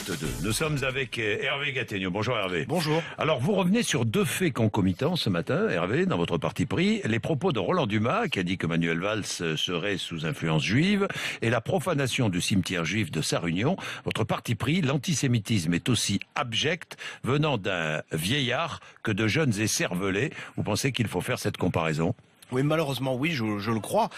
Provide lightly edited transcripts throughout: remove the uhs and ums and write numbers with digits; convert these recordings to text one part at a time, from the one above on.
22. Nous sommes avec Hervé Gattegno. Bonjour Hervé. Bonjour. Alors vous revenez sur deux faits concomitants ce matin, Hervé, dans votre parti pris. Les propos de Roland Dumas, qui a dit que Manuel Valls serait sous influence juive, et la profanation du cimetière juif de Sarre-Union. Votre parti pris, l'antisémitisme est aussi abject venant d'un vieillard que de jeunes écervelés. Vous pensez qu'il faut faire cette comparaison ? Oui, malheureusement, oui, je le crois.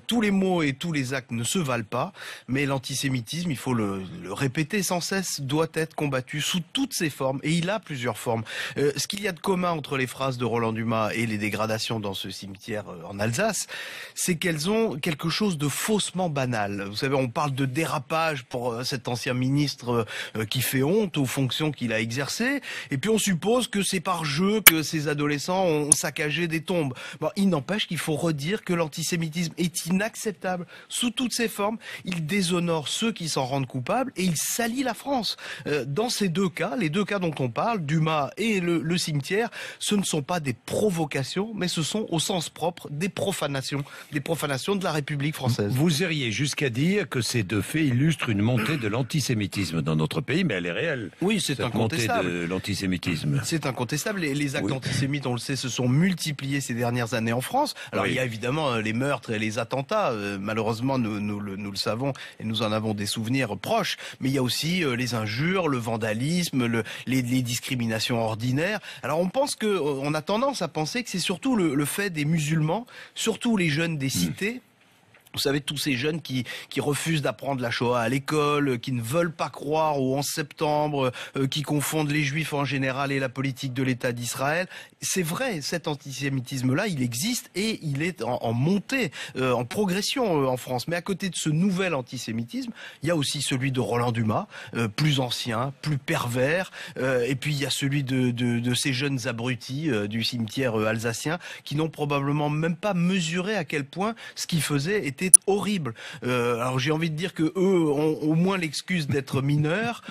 Tous les mots et tous les actes ne se valent pas, mais l'antisémitisme, il faut le répéter sans cesse, doit être combattu sous toutes ses formes, et il a plusieurs formes. Ce qu'il y a de commun entre les phrases de Roland Dumas et les dégradations dans ce cimetière en Alsace, c'est qu'elles ont quelque chose de faussement banal. Vous savez, on parle de dérapage pour cet ancien ministre qui fait honte aux fonctions qu'il a exercées, et puis on suppose que c'est par jeu que ces adolescents ont saccagé des tombes. Bon, n'empêche qu'il faut redire que l'antisémitisme est inacceptable sous toutes ses formes. Il déshonore ceux qui s'en rendent coupables et il salit la France. Dans ces deux cas, les deux cas dont on parle, Dumas et le cimetière, ce ne sont pas des provocations, mais ce sont au sens propre des profanations de la République française. Vous iriez jusqu'à dire que ces deux faits illustrent une montée de l'antisémitisme dans notre pays, mais elle est réelle. Oui, c'est incontestable. Montée de l'antisémitisme. C'est incontestable. Les actes antisémites, on le sait, se sont multipliés ces dernières années en France. Alors il y a évidemment les meurtres et les attentats, malheureusement nous le savons et nous en avons des souvenirs proches, mais il y a aussi les injures, le vandalisme, les discriminations ordinaires. Alors on a tendance à penser que c'est surtout le fait des musulmans, surtout les jeunes des cités. Vous savez, tous ces jeunes qui refusent d'apprendre la Shoah à l'école, qui ne veulent pas croire au 11 septembre, qui confondent les Juifs en général et la politique de l'État d'Israël. C'est vrai, cet antisémitisme-là, il existe et il est en montée, en progression en France. Mais à côté de ce nouvel antisémitisme, il y a aussi celui de Roland Dumas, plus ancien, plus pervers. Et puis il y a celui de ces jeunes abrutis du cimetière alsacien qui n'ont probablement même pas mesuré à quel point ce qu'ils faisaient était horrible. Alors j'ai envie de dire que eux ont au moins l'excuse d'être mineurs,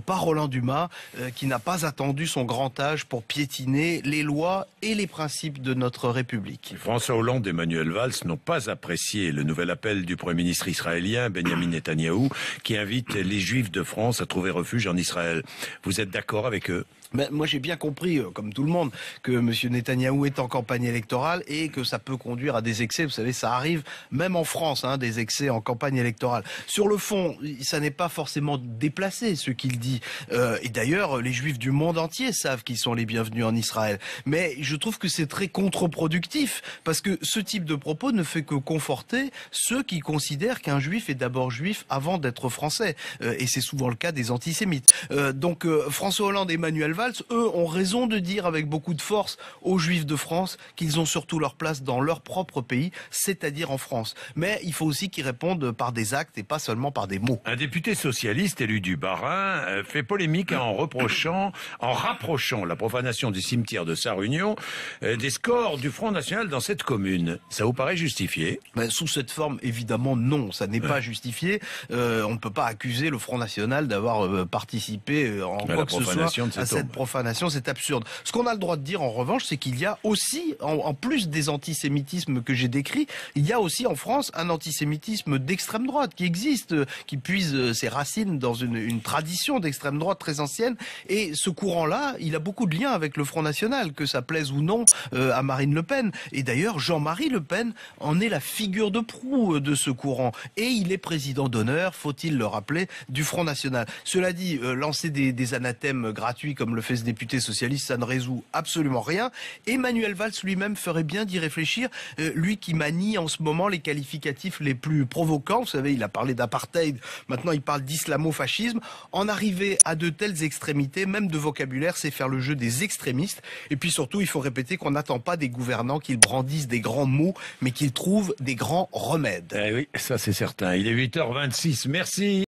pas Roland Dumas, qui n'a pas attendu son grand âge pour piétiner les lois et les principes de notre République. François Hollande et Manuel Valls n'ont pas apprécié le nouvel appel du Premier ministre israélien, Benjamin Netanyahou, qui invite les Juifs de France à trouver refuge en Israël. Vous êtes d'accord avec eux ? Ben, moi j'ai bien compris, comme tout le monde, que M. Netanyahou est en campagne électorale et que ça peut conduire à des excès. Vous savez, ça arrive même en France, des excès en campagne électorale. Sur le fond, ça n'est pas forcément déplacé ce qu'il dit. Et d'ailleurs, les Juifs du monde entier savent qu'ils sont les bienvenus en Israël. Mais je trouve que c'est très contre-productif parce que ce type de propos ne fait que conforter ceux qui considèrent qu'un Juif est d'abord Juif avant d'être Français. Et c'est souvent le cas des antisémites. Donc François Hollande et Emmanuel Valls, eux, ont raison de dire avec beaucoup de force aux Juifs de France qu'ils ont surtout leur place dans leur propre pays, c'est-à-dire en France. Mais il faut aussi qu'ils répondent par des actes et pas seulement par des mots. Un député socialiste élu du Bas-Rhin fait polémique en rapprochant la profanation du cimetière de Sarre-Union des scores du Front National dans cette commune. Ça vous paraît justifié ? Sous cette forme, évidemment, non, ça n'est pas justifié. On ne peut pas accuser le Front National d'avoir participé en quoi que ce soit à cette profanation, c'est absurde. Ce qu'on a le droit de dire, en revanche, c'est qu'il y a aussi, en plus des antisémitismes que j'ai décrits, il y a aussi en France un antisémitisme d'extrême droite qui existe, qui puise ses racines dans une tradition d'extrême droite très ancienne. Et ce courant-là, il a beaucoup de liens avec le Front National, que ça plaise ou non à Marine Le Pen. Et d'ailleurs, Jean-Marie Le Pen en est la figure de proue de ce courant. Et il est président d'honneur, faut-il le rappeler, du Front National. Cela dit, lancer des anathèmes gratuits comme le fait ce député socialiste, ça ne résout absolument rien. Emmanuel Valls lui-même ferait bien d'y réfléchir, lui qui manie en ce moment les qualificatifs les plus provocants. Vous savez, il a parlé d'apartheid, maintenant il parle d'islamo-fascisme. En arriver à de telles extrémités, même de vocabulaire, c'est faire le jeu des extrémistes. Et puis surtout, il faut répéter qu'on n'attend pas des gouvernants qu'ils brandissent des grands mots, mais qu'ils trouvent des grands remèdes. Eh oui, ça c'est certain. Il est 8h26. Merci.